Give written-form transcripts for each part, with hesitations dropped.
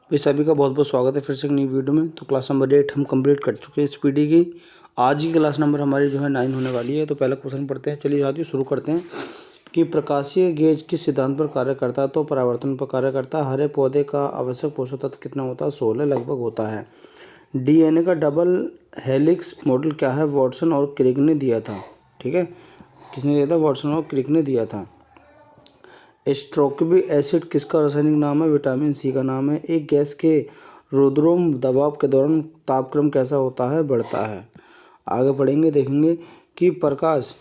तो सभी का बहुत बहुत स्वागत है फिर से एक नई वीडियो में। तो क्लास नंबर 8 हम कंप्लीट कर चुके हैं इस पीडी की। आज की क्लास नंबर हमारी जो है 9 होने वाली है। तो पहला क्वेश्चन पढ़ते हैं। चलिए साथियों शुरू करते हैं कि प्रकाशीय गेज किस सिद्धांत पर कार्य करता है। तो परावर्तन पर कार्य करता है। हरे पौधे का आवश्यक पोषक तत्व कितना होता है? 16 लगभग होता है। DNA का डबल हेलिक्स मॉडल क्या है? वॉटसन और क्रिक ने दिया था। ठीक है, किसने दिया था? वॉटसन और क्रिक ने दिया था। एस्ट्रोक्विक एसिड किसका रासायनिक नाम है? विटामिन सी का नाम है। एक गैस के रुद्रोम दबाव के दौरान तापक्रम कैसा होता है? बढ़ता है। आगे पढ़ेंगे, देखेंगे कि प्रकाश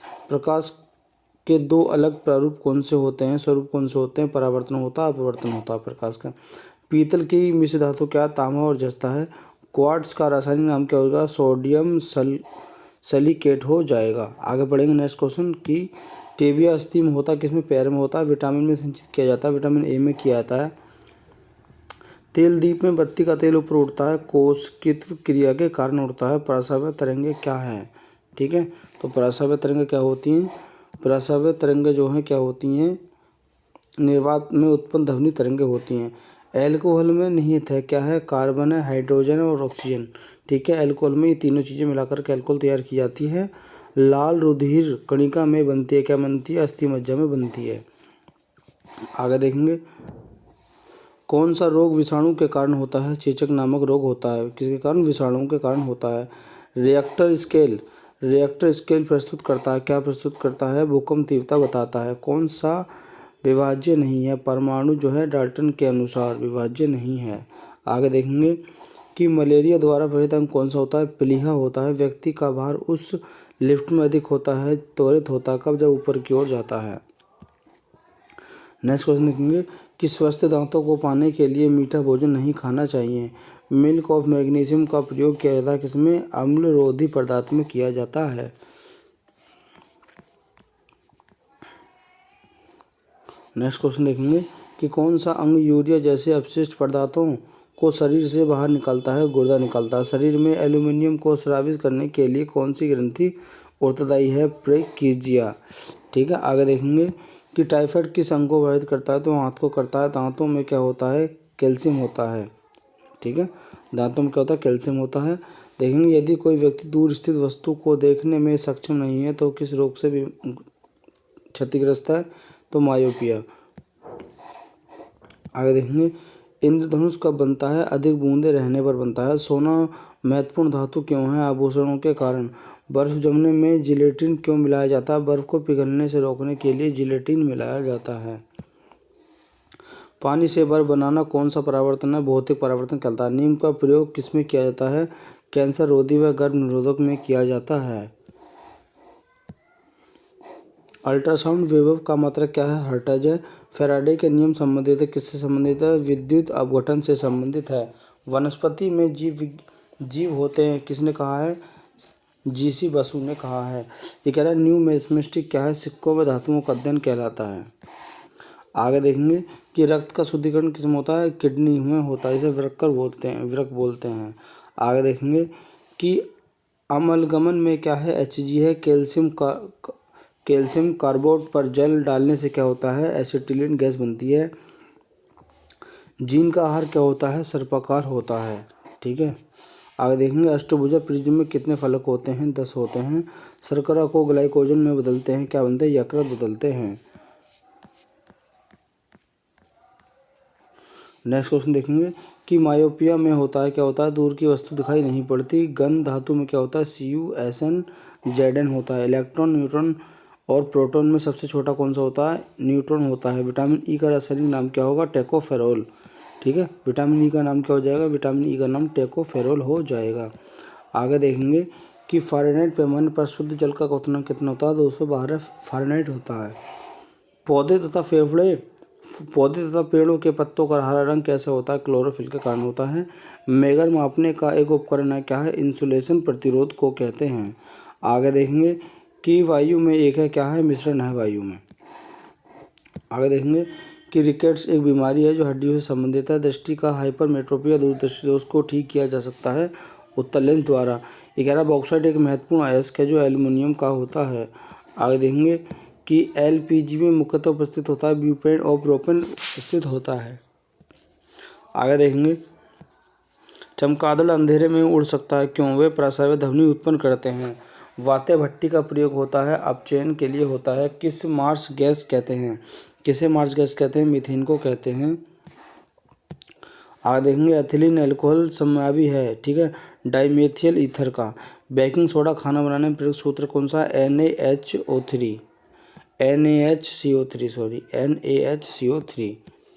के दो अलग प्रारूप कौन से होते हैं? स्वरूप कौन से होते हैं? परावर्तन होता है, अपवर्तन होता है प्रकाश का। पीतल की मिश्र धातु क्या? तांबा और जस्ता है। क्वार्ट्ज का रासायनिक नाम क्या होगा? सोडियम सलिकेट हो जाएगा। आगे पढ़ेंगे नेक्स्ट क्वेश्चन कि टेबिया अस्थि में होता है, किसमें? पैर में होता है। विटामिन में संचित किया जाता है, विटामिन ए में किया जाता है। तेल दीप में बत्ती का तेल ऊपर उड़ता है, कोशिकित्व क्रिया के कारण उड़ता है। पराश्रव्य तरंगे क्या है? ठीक है, तो पराश्रव्य तरंगे क्या होती हैं? पराश्रव्य तरंगे जो हैं क्या होती हैं? निर्वात में उत्पन्न ध्वनि तरंगे होती हैं। एल्कोहल में निहित है क्या है? कार्बन है, हाइड्रोजन और ऑक्सीजन। ठीक है, एल्कोहल में ये तीनों चीज़ें मिलाकर के एल्कोहल तैयार की जाती है। लाल रुधिर कणिका में बनती है, क्या बनती है? अस्थि मज्जा में बनती है। आगे देखेंगे, कौन सा रोग विषाणु के कारण होता है? चेचक नामक रोग होता है। किसके कारण? विषाणुओं के कारण होता है। रिएक्टर स्केल प्रस्तुत करता है, क्या प्रस्तुत करता है? भूकंप तीव्रता बताता है। कौन सा विभाज्य नहीं है? परमाणु जो है डाल्टन के अनुसार विभाज्य नहीं है। आगे देखेंगे कि मलेरिया द्वारा प्रभावित अंग कौन सा होता है? प्लीहा होता है। व्यक्ति का भार उस लिफ्ट में अधिक होता है, त्वरित होता है कब? जब ऊपर की ओर जाता है। नेक्स्ट क्वेश्चन देखेंगे कि स्वस्थ दांतों को पाने के लिए मीठा भोजन नहीं खाना चाहिए। मिल्क ऑफ मैग्नीशियम का प्रयोग किया जाता है, किसमें? अम्ल रोधी पदार्थ में किया जाता है। नेक्स्ट क्वेश्चन देखेंगे कि कौन सा अंग यूरिया जैसे अपशिष्ट पदार्थों को शरीर से बाहर निकालता है? गुर्दा निकालता है। शरीर में एल्यूमिनियम को स्रावित करने के लिए कौन सी ग्रंथि उत्तरदायी है? प्रेकिजिया। ठीक है, आगे देखेंगे कि टाइफाइड किस अंग को प्रभावित करता है? तो हाथ को करता है। दांतों में क्या होता है? कैल्शियम होता है। ठीक है, दांतों में क्या होता है? कैल्शियम होता है। देखेंगे यदि कोई व्यक्ति दूर स्थित वस्तु को देखने में सक्षम नहीं है तो किस रोग से भी क्षतिग्रस्त है? तो मायोपिया। आगे देखेंगे इंद्रधनुष कब बनता है? अधिक बूंदे रहने पर बनता है। सोना महत्वपूर्ण धातु क्यों है? आभूषणों के कारण। बर्फ जमने में जिलेटिन क्यों मिलाया जाता है? बर्फ को पिघलने से रोकने के लिए जिलेटिन मिलाया जाता है। पानी से बर्फ बनाना कौन सा परावर्तन है? भौतिक परावर्तन कहलाता है। नीम का प्रयोग किसमें किया जाता है? कैंसर रोधी व गर्भ निरोधक में किया जाता है। अल्ट्रासाउंड विभव का मात्रक क्या है? हर्ट्ज है। फैराडे के नियम संबंधित है, किससे संबंधित है? विद्युत अपघटन से संबंधित है। वनस्पति में जीव होते हैं, किसने कहा है? GC बसु ने कहा है। ये कह रहा है न्यू मैथमेटिक्स क्या है? सिक्कों व धातुओं का अध्ययन कहलाता है। आगे देखेंगे कि रक्त का शुद्धिकरण किसमें होता है? किडनी में होता है, इसे वृक्क बोलते हैं। आगे देखेंगे कि अमलगमन में क्या है? Hg है। कैल्शियम कार्बाइड पर जल डालने से क्या होता है? एसिटिलीन गैस बनती है। जीन का आहार क्या होता है? सर्पाकार होता है। ठीक है, आगे देखेंगे अष्टभुजा प्रिज्म में कितने फलक होते हैं? 10 होते हैं। शर्करा को ग्लाइकोजन में बदलते हैं, क्या बनते हैं? यकृत बदलते हैं। नेक्स्ट क्वेश्चन देखेंगे कि मायोपिया में होता है, क्या होता है? दूर की वस्तु दिखाई नहीं पड़ती। घन धातु में क्या होता है? CuSnZn होता है। इलेक्ट्रॉन, न्यूट्रॉन और प्रोटॉन में सबसे छोटा कौन सा होता है? न्यूट्रॉन होता है। विटामिन ई का रासायनिक नाम क्या होगा? टेकोफेरोल। ठीक है, विटामिन ई का नाम क्या हो जाएगा? विटामिन ई का नाम टेकोफेरोल हो जाएगा। आगे देखेंगे कि फ़ारेनहाइट पैमाने पर शुद्ध जल का क्वथनांक कितना होता है? 212 फ़ारेनहाइट होता है। पौधे तथा पेड़ों के पत्तों का हरा रंग कैसे होता है? क्लोरोफिल के कारण होता है। मेगर मापने का एक उपकरण है, क्या है? इंसुलेशन प्रतिरोध को कहते हैं। आगे देखेंगे कि वायु में एक है, क्या है? मिश्रण है वायु में। आगे देखेंगे कि रिकेट्स एक बीमारी है जो हड्डियों से संबंधित है। दृष्टि का हाइपरमेट्रोपिया दूरदृष्टि दोष को ठीक किया जा सकता है उत्तल लेंस द्वारा। 11 बॉक्साइट एक महत्वपूर्ण अयस्क है जो एल्युमिनियम का होता है। आगे देखेंगे कि LPG में मुख्यतः उपस्थित होता है ब्यूटेन और प्रोपेन उपस्थित होता है। आगे देखेंगे चमगादड़ अंधेरे में उड़ सकता है, क्यों? वे प्रासव्य ध्वनि उत्पन्न करते हैं। वाते भट्टी का प्रयोग होता है अपचयन के लिए होता है। किसे मार्स गैस कहते हैं? मीथेन को कहते हैं। आगे देखेंगे एथिलीन अल्कोहल समयावी है, ठीक है, डाइमेथिल ईथर का। बेकिंग सोडा खाना बनाने में प्रयुक्त सूत्र कौन सा है? NaHCO3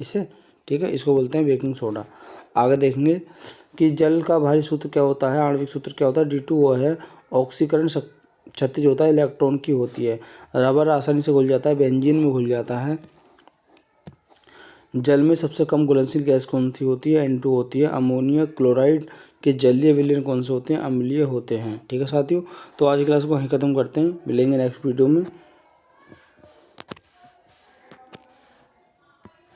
इसे, ठीक है, इसको बोलते हैं बेकिंग सोडा। आगे देखेंगे कि जल का भारी सूत्र क्या होता है, आणविक सूत्र क्या होता है? D2O है। ऑक्सीकरण क्षतिज होता है, इलेक्ट्रॉन की होती है। रबर आसानी से घुल जाता है, बेंजीन में घुल जाता है। जल में सबसे कम घुलनशील गैस कौन सी होती है? N2 होती है। अमोनिया क्लोराइड के जलीय विलयन कौन से होते हैं? अम्लीय होते हैं। ठीक है साथियों, तो आज की क्लास को वहीं खत्म करते हैं, मिलेंगे नेक्स्ट वीडियो में।